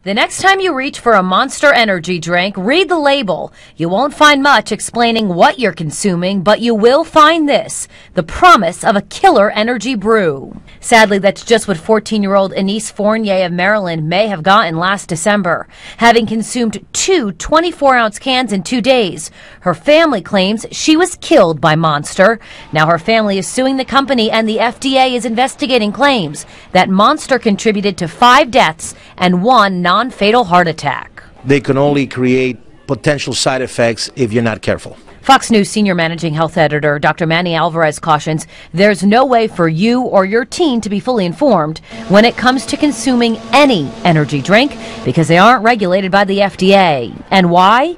The next time you reach for a Monster energy drink, read the label. You won't find much explaining what you're consuming, but you will find this, the promise of a killer energy brew. Sadly, that's just what 14-year-old Anise Fournier of Maryland may have gotten last December, having consumed two 24-ounce cans in 2 days. Her family claims she was killed by Monster. Now her family is suing the company, and the FDA is investigating claims that Monster contributed to 5 deaths and 1 non-fatal heart attack. They can only create potential side effects if you're not careful. Fox News senior managing health editor Dr. Manny Alvarez cautions there's no way for you or your teen to be fully informed when it comes to consuming any energy drink because they aren't regulated by the FDA. And why?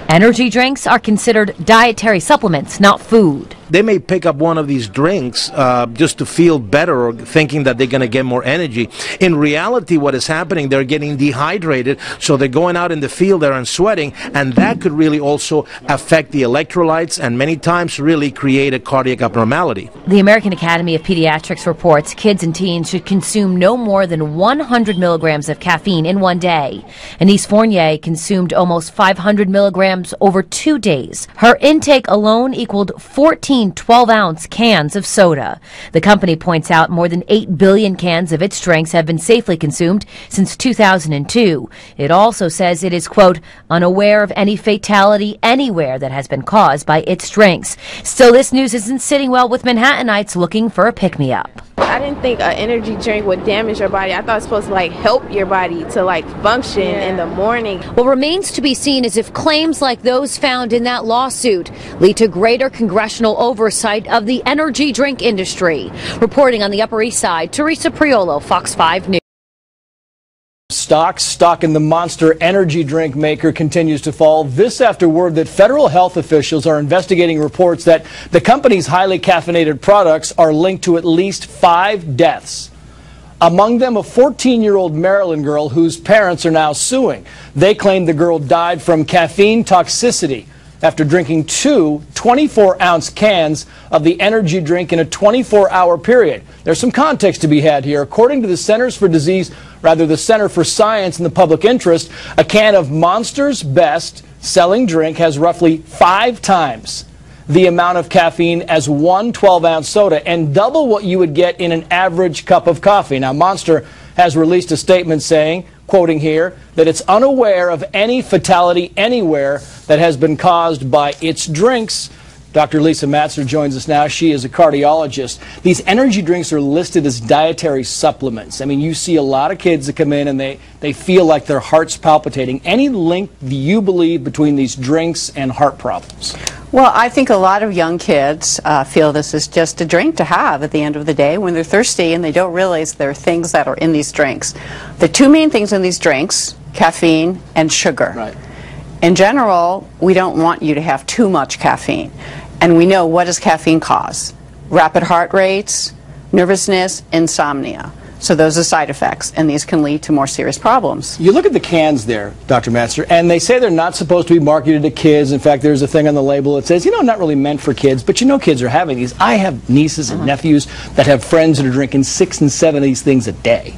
Energy drinks are considered dietary supplements, not food. They may pick up one of these drinks just to feel better or thinking that they're going to get more energy. In reality, what is happening, they're getting dehydrated, so they're going out in the field there and sweating, and that could really also affect the electrolytes and many times really create a cardiac abnormality. The American Academy of Pediatrics reports kids and teens should consume no more than 100 milligrams of caffeine in 1 day. Anise Fournier consumed almost 500 milligrams over 2 days. Her intake alone equaled 14 12-ounce cans of soda. The company points out more than 8 billion cans of its drinks have been safely consumed since 2002. It also says it is, quote, unaware of any fatality anywhere that has been caused by its drinks. Still, this news isn't sitting well with Manhattanites looking for a pick-me-up. I didn't think an energy drink would damage your body. I thought it was supposed to help your body to function in the morning. What remains to be seen is if claims like those found in that lawsuit lead to greater congressional oversight of the energy drink industry. Reporting on the Upper East Side, Teresa Priolo, Fox 5 News. Stock in the Monster energy drink maker continues to fall. This after word that federal health officials are investigating reports that the company's highly caffeinated products are linked to at least 5 deaths. Among them, a 14-year-old Maryland girl whose parents are now suing. They claim the girl died from caffeine toxicity after drinking 2 24-ounce cans of the energy drink in a 24-hour period. There's some context to be had here. According to the Center for Science and the Public Interest, a can of Monster's best-selling drink has roughly 5 times the amount of caffeine as 1 12-ounce soda and double what you would get in an average cup of coffee. Now, Monster has released a statement saying, quoting here, that it's unaware of any fatality anywhere that has been caused by its drinks. Dr. Lisa Matzner joins us now. She is a cardiologist. These energy drinks are listed as dietary supplements. I mean, you see a lot of kids that come in and they feel like their heart's palpitating. Any link, do you believe, between these drinks and heart problems? Well, I think a lot of young kids feel this is just a drink to have at the end of the day when they're thirsty and they don't realize there are things that are in these drinks. The 2 main things in these drinks, caffeine and sugar. Right. In general, we don't want you to have too much caffeine. And we know, what does caffeine cause? Rapid heart rates, nervousness, insomnia. So those are side effects, and these can lead to more serious problems. You look at the cans there, Dr. Matzner, and they say they're not supposed to be marketed to kids. In fact, there's a thing on the label that says, not really meant for kids, but kids are having these. I have nieces and nephews that have friends that are drinking 6 and 7 of these things a day.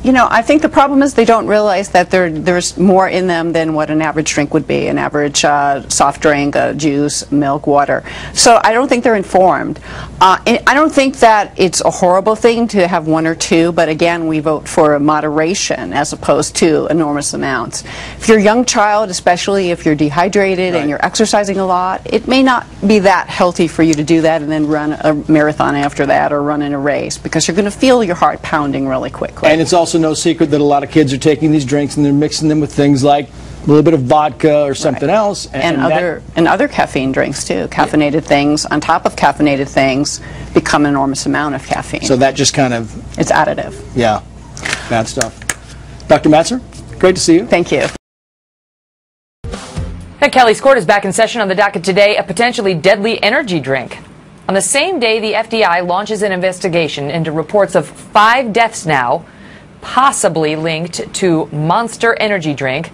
I think the problem is they don't realize that there's more in them than what an average drink would be, an average soft drink, juice, milk, water. So I don't think they're informed. I don't think that it's a horrible thing to have 1 or 2, but again, we vote for moderation as opposed to enormous amounts. If you're a young child, especially if you're dehydrated and you're exercising a lot, it may not be that healthy for you to do that and then run a marathon after that or run in a race, because you're going to feel your heart pounding really quickly. And it's also no secret that a lot of kids are taking these drinks and they're mixing them with things like a little bit of vodka or something else. And other caffeine drinks too. Caffeinated things on top of caffeinated things become an enormous amount of caffeine. So that just kind of... It's additive. Yeah. Bad stuff. Dr. Matzner, great to see you. Thank you. And Kelly's Court is back in session. On the docket today, a potentially deadly energy drink. On the same day, the FBI launches an investigation into reports of 5 deaths now, possibly linked to Monster energy drink.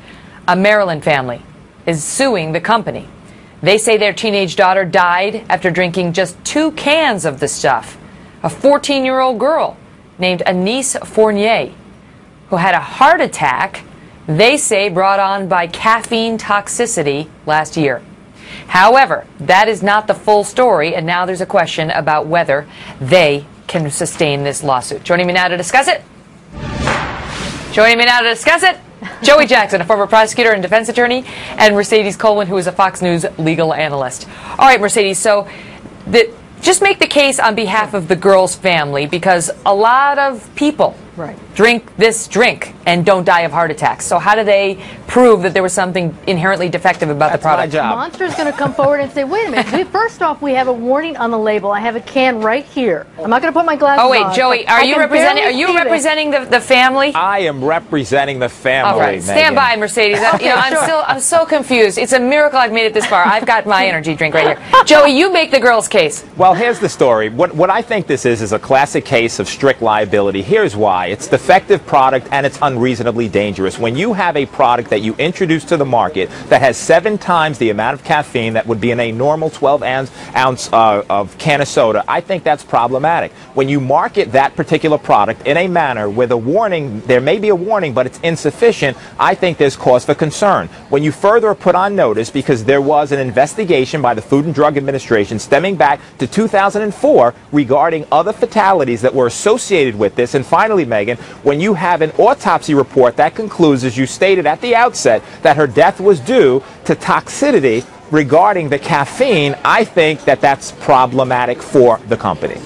A Maryland family is suing the company. They say their teenage daughter died after drinking just 2 cans of the stuff. A 14-year-old girl named Anise Fournier, who had a heart attack, they say brought on by caffeine toxicity last year. However, that is not the full story, and now there's a question about whether they can sustain this lawsuit. Joining me now to discuss it, Joey Jackson, a former prosecutor and defense attorney, and Mercedes Colwin, who is a Fox News legal analyst. All right, Mercedes, so just make the case on behalf of the girl's family, because a lot of people drink this drink and don't die of heart attacks. So how do they prove that there was something inherently defective about the product? My job. Monster's going to come forward and say, wait a minute, first off, we have a warning on the label. I have a can right here. I'm not going to put my glasses on. Oh, wait, Joey, are you representing the family? I am representing the family. All right, stand by, Mercedes. I'm so confused. It's a miracle I've made it this far. I've got my energy drink right here. Joey, you make the girl's case. Well, here's the story. What I think this is a classic case of strict liability. Here's why. It's defective product and it's unreasonably dangerous. When you have a product that you introduce to the market that has 7 times the amount of caffeine that would be in a normal 12-ounce of can of soda, I think that's problematic. When you market that particular product in a manner with a warning, there may be a warning, but it's insufficient, I think there's cause for concern. When you further put on notice, because there was an investigation by the Food and Drug Administration stemming back to 2004 regarding other fatalities that were associated with this, and finally, Megan, when you have an autopsy report that concludes, as you stated at the outset, that her death was due to toxicity regarding the caffeine, I think that that's problematic for the company.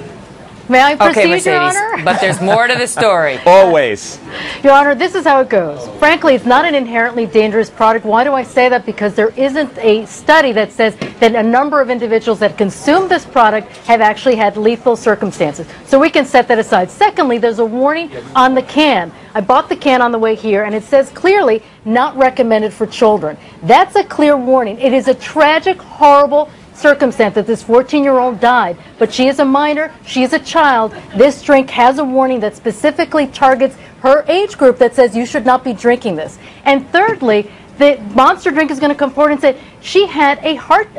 May I proceed, okay, Mercedes, Your Honor? But there's more to the story. Always. Your Honor, this is how it goes. Frankly, it's not an inherently dangerous product. Why do I say that? Because there isn't a study that says that a number of individuals that consume this product have actually had lethal circumstances. So we can set that aside. Secondly, there's a warning on the can. I bought the can on the way here, and it says clearly, not recommended for children. That's a clear warning. It is a tragic, horrible circumstance that this 14-year-old died, but she is a minor, she is a child. This drink has a warning that specifically targets her age group that says you should not be drinking this. And thirdly, the Monster drink is going to come forward and say she had a heart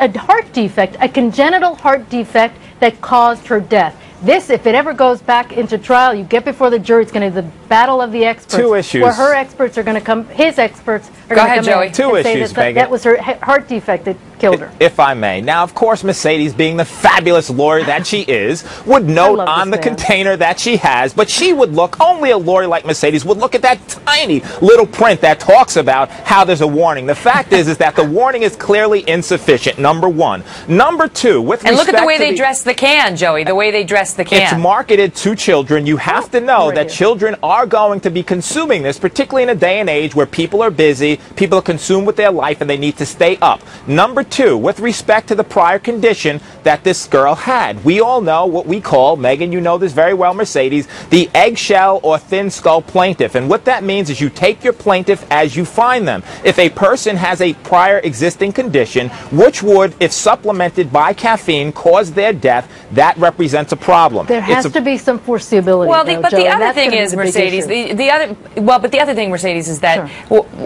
defect, a congenital heart defect that caused her death. This, if it ever goes back into trial, you get before the jury, it's going to be the battle of the experts. 2 issues. Where her experts are going to come, his experts are Go going ahead, to come Joey. in Two and say issues, that, Megan. that was her heart defect that killed her. If I may. Now, of course, Mercedes, being the fabulous lawyer that she is, would note on the container that she has, but she would look, only a lawyer like Mercedes would look at that tiny little print that talks about how there's a warning. The fact is that the warning is clearly insufficient, number one. Number two, with respect to and look at the way they dress the can, Joey, the way they dress the can. It's marketed to children. You have to know that children are going to be consuming this, particularly in a day and age where people are busy, people are consumed with their life, and they need to stay up. Number two, with respect to the prior condition that this girl had, we all know what we call, Megan, you know this very well, Mercedes, the eggshell or thin skull plaintiff. And what that means is you take your plaintiff as you find them. If a person has a prior existing condition, which would, if supplemented by caffeine, cause their death, that represents a problem. There has to be some foreseeability. Well, though, but Joe, the other thing is, Mercedes, the other thing, Mercedes, is that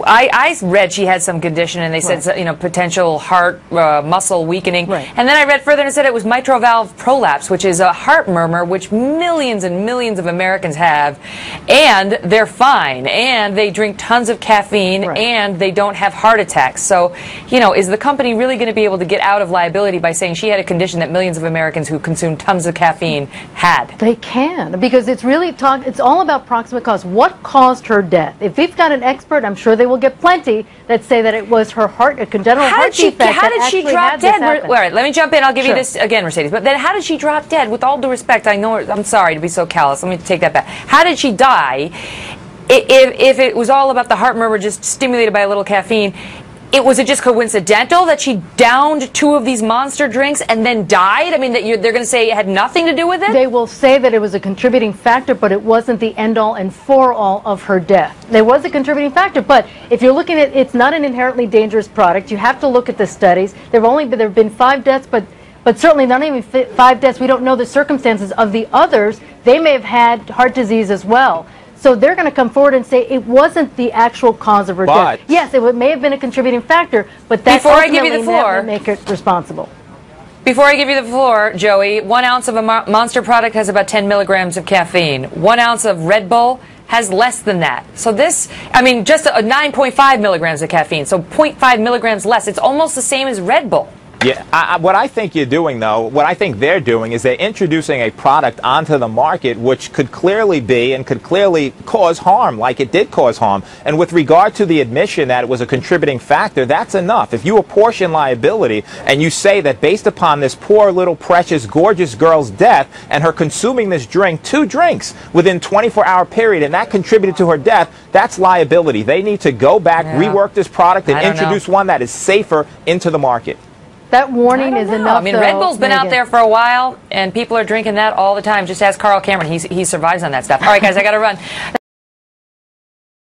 I read she had some condition, and they said potential heart muscle weakening, and then I read further and it said it was mitral valve prolapse, which is a heart murmur, which millions and millions of Americans have, and they're fine, and they drink tons of caffeine, and they don't have heart attacks. So, is the company really going to be able to get out of liability by saying she had a condition that millions of Americans who consume tons of caffeine had? They can, because it's really it's all about proximate cause. What caused her death? If we've got an expert, I'm sure they will get plenty that say that it was her heart, a congenital heart defect. How did she drop dead? All right, let me jump in. I'll give you this again, Mercedes. But then how did she drop dead? With all due respect, I know, I'm sorry to be so callous. Let me take that back. How did she die? If it was all about the heart murmur just stimulated by a little caffeine, was it just coincidental that she downed 2 of these Monster drinks and then died? I mean, they're going to say it had nothing to do with it? They will say that it was a contributing factor, but it wasn't the end-all and for-all of her death. There was a contributing factor, but if you're looking at it's not an inherently dangerous product. You have to look at the studies. There have been 5 deaths, but certainly not even 5 deaths. We don't know the circumstances of the others. They may have had heart disease as well. So they're going to come forward and say it wasn't the actual cause of her death. Yes, it may have been a contributing factor, but that's ultimately never make it responsible. Before I give you the floor, Joey, 1 ounce of a Monster product has about 10 milligrams of caffeine. 1 ounce of Red Bull has less than that. So this, I mean, just 9.5 milligrams of caffeine, so 0.5 milligrams less. It's almost the same as Red Bull. Yeah, what I think you're doing, though, what I think they're doing is they're introducing a product onto the market which could clearly be and could clearly cause harm, like it did cause harm. And with regard to the admission that it was a contributing factor, that's enough. If you apportion liability and you say that based upon this poor little precious gorgeous girl's death and her consuming this drink, 2 drinks within 24-hour period, and that contributed to her death, that's liability. They need to go back, rework this product, and introduce one that is safer into the market. That warning is enough. I mean, Red Bull's been out there for a while, and people are drinking that all the time. Just ask Carl Cameron. He survives on that stuff. All right, guys, I got to run.